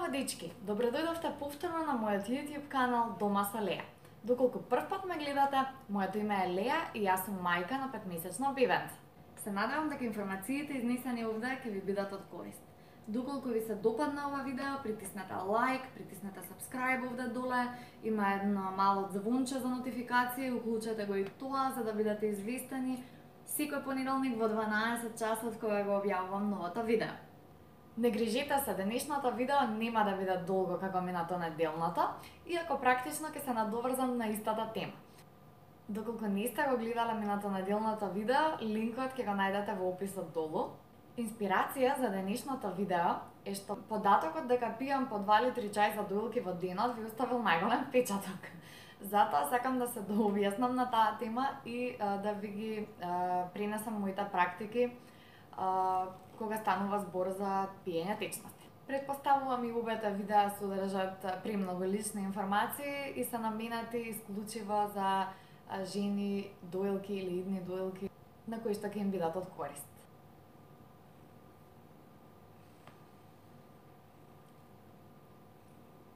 младички, добредојдовте повторно на мојот YouTube канал Дома со Леја. Доколку прв пат ме гледате, моето име е Леја и јас сум мајка на 5-месечно бебенце. Се надевам дека информациите изнесени овде ќе ви бидат од корист. Доколку ви се допадна ова видео, притиснете лайк, притиснете subscribe овде доле, има едно мало звонче за нотификации, уклучете го и тоа за да бидете известени секој понеделник во 12 часот кога го објавувам новото видео. Не грижете се, денешното видео нема да биде долго како минато неделното, иако практично ќе се надоврзам на истата тема. Доколку не сте го гледале минато неделното видео, линкот ќе го најдете во описот долу. Инспирација за денешното видео е што податокот дека пијам по 2 литри чај за доилки во денот ви оставил најголем впечаток. Затоа сакам да се дообјаснам на таа тема и да ви ги пренесам моите практики кога станува збор за пиење течности. Предпоставувам и обете видеа содржат премногу лични информации и се наменати исклучиво за жени, доилки или идни доилки на кои што ќе им бидат од корист.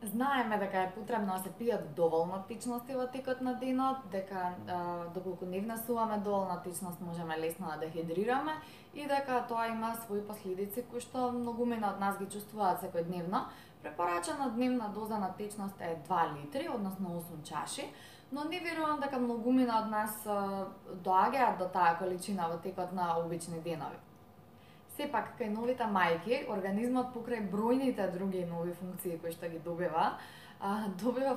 Знаеме дека е потребно да се пијат доволно течности во текот на денот, дека доколку не внесуваме доволна течност можеме лесно да дехидрираме и дека тоа има своји последици кои што многумина од нас ги чувствуваат секојдневно. Препорачена дневна доза на течност е 2 литри, односно 8 чаши, но не верувам дека многумина од нас доаѓаат до таа количина во текот на обични денови. Сепак, кај новите мајки, организмот покрај бројните други нови функции кои што ги добива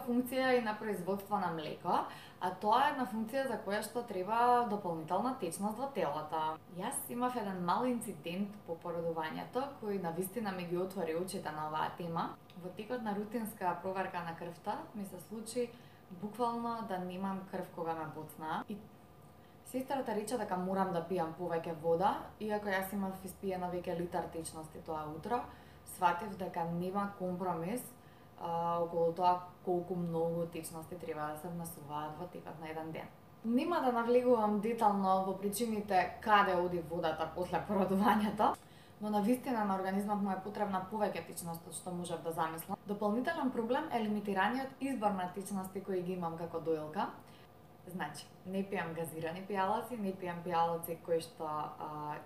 функција и на производство на млеко, а тоа е една функција за која што треба дополнителна течност во телото. Јас имав еден мал инцидент по породувањето кој навистина ми ги отвори очите на оваа тема. Во текот на рутинска проверка на крвта ми се случи буквално да немам крв кога ме боцнаа. Сестрата рече дека морам да пијам повеќе вода, иако јас имав испиено веќе литар течности тоа утро, сватив дека нема компромис околу тоа колку многу течности треба да се внесуваат во текот на еден ден. Нема да навлегувам детално во причините каде оди водата после породувањето, но навистина на организмот му е потребна повеќе течност од што можев да замислам. Дополнителен проблем е лимитираниот избор на течности кои ги имам како доилка. Значи, не пијам газирани пијалаци, не пијам пијалаци кои што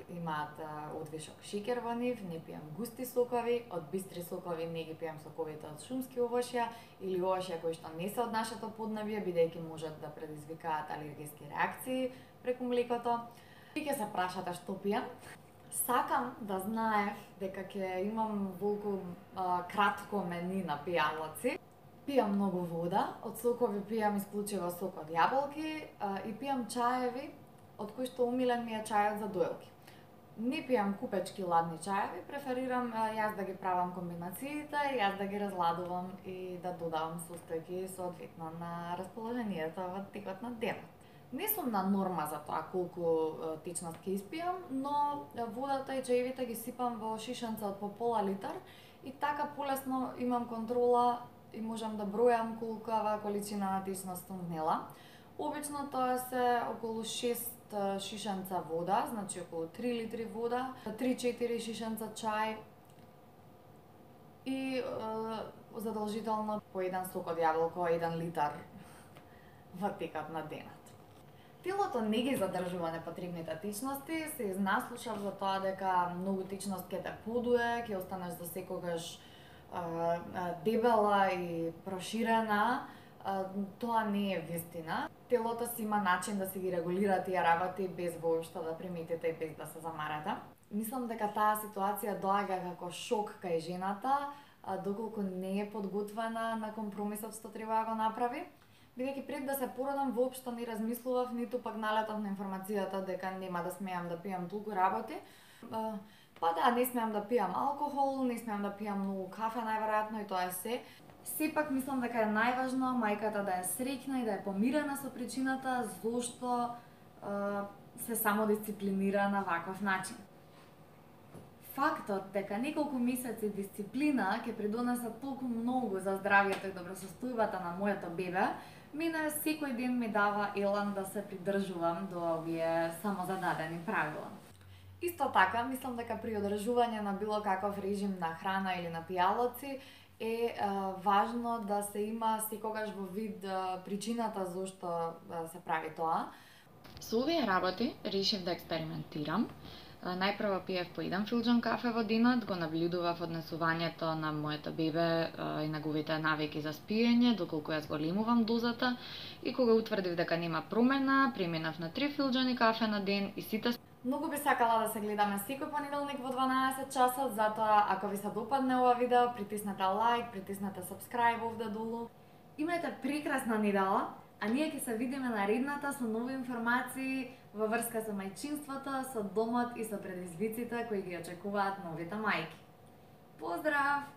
имаат одвишок шеќер во нив, не пијам густи сокови, од бистри сокови не ги пијам соковите од шумски овошја или овошја кои што не се од нашето поднебје, бидејќи можат да предизвикаат алергиски реакции преку млекото. И ќе се прашате што пијам. Сакам да знаев дека ќе имам волку кратко мени на пијалаци. Пијам многу вода, од сокови пијам исклучиво сок од јаболки и пијам чаеви, од кои што умилен ми е чајот за доилки. Не пијам купечки ладни чаеви, преферирам јас да ги правам комбинациите, јас да ги разладувам и да додавам состојки соодветно на расположението во текот на денот. Не сум на норма за тоа колку течност ќе испијам, но водата и чаевите ги сипам во шишенце од по пола литар и така полесно имам контрола и можам да бројам колкава количина на течност сум внела. Обично тоа се околу 6 шишенца вода, значи околу 3 литри вода, 3-4 шишенца чај и задолжително по еден сок од јаболко, 1 литар во текот на денот. Телото не ги задржува непотребните течности, се изнаслушав за тоа дека многу течност ќе те подуе, ќе останеш за секогаш дебела и проширена, тоа не е вистина. Телото си има начин да си ги регулира тие работи без воопшто да приметите и без да се замарате. Мислам дека таа ситуација доаѓа како шок кај жената, доколку не е подготвена на компромисот што треба да го направи. Бидејќи пред да се породам воопшто не размислував, ниту пак налетав на информацијата дека нема да смеам да пијам толку работи. Па да, не смеам да пијам алкохол, не смеам да пијам многу кафе најверојатно и тоа е се. Сепак мислам дека е најважно мајката да е среќна и да е помирена со причината зошто се самодисциплинира на ваков начин. Фактот дека неколку месеци дисциплина ќе придонесе толку многу за здравјето и добросостојбата на моето бебе, мене секој ден ми дава елан да се придржувам до овие самозададени правила. Исто така, мислам дека при одржување на било каков режим на храна или на пијалоци е важно да се има секогаш во вид причината зошто се прави тоа. Со овие работи решив да експериментирам. Најпрво пиев по 1 филџан кафе во денот, го наблюдував однесувањето на моето бебе и неговите навики за спиење, доколку ја зголемувам дозата, и кога утврдив дека нема промена, преминав на 3 филџани кафе на ден и сите. Многу би сакала да се гледаме секој понеделник во 12 часот, затоа ако ви се допадне ова видео, притиснете лайк, притиснете subscribe овде долу. Имајте прекрасна недела, а ние ќе се видиме наредната со нови информации во врска со мајчинството, со домот и со предизвиците кои ги очекуваат новите мајки. Поздрав!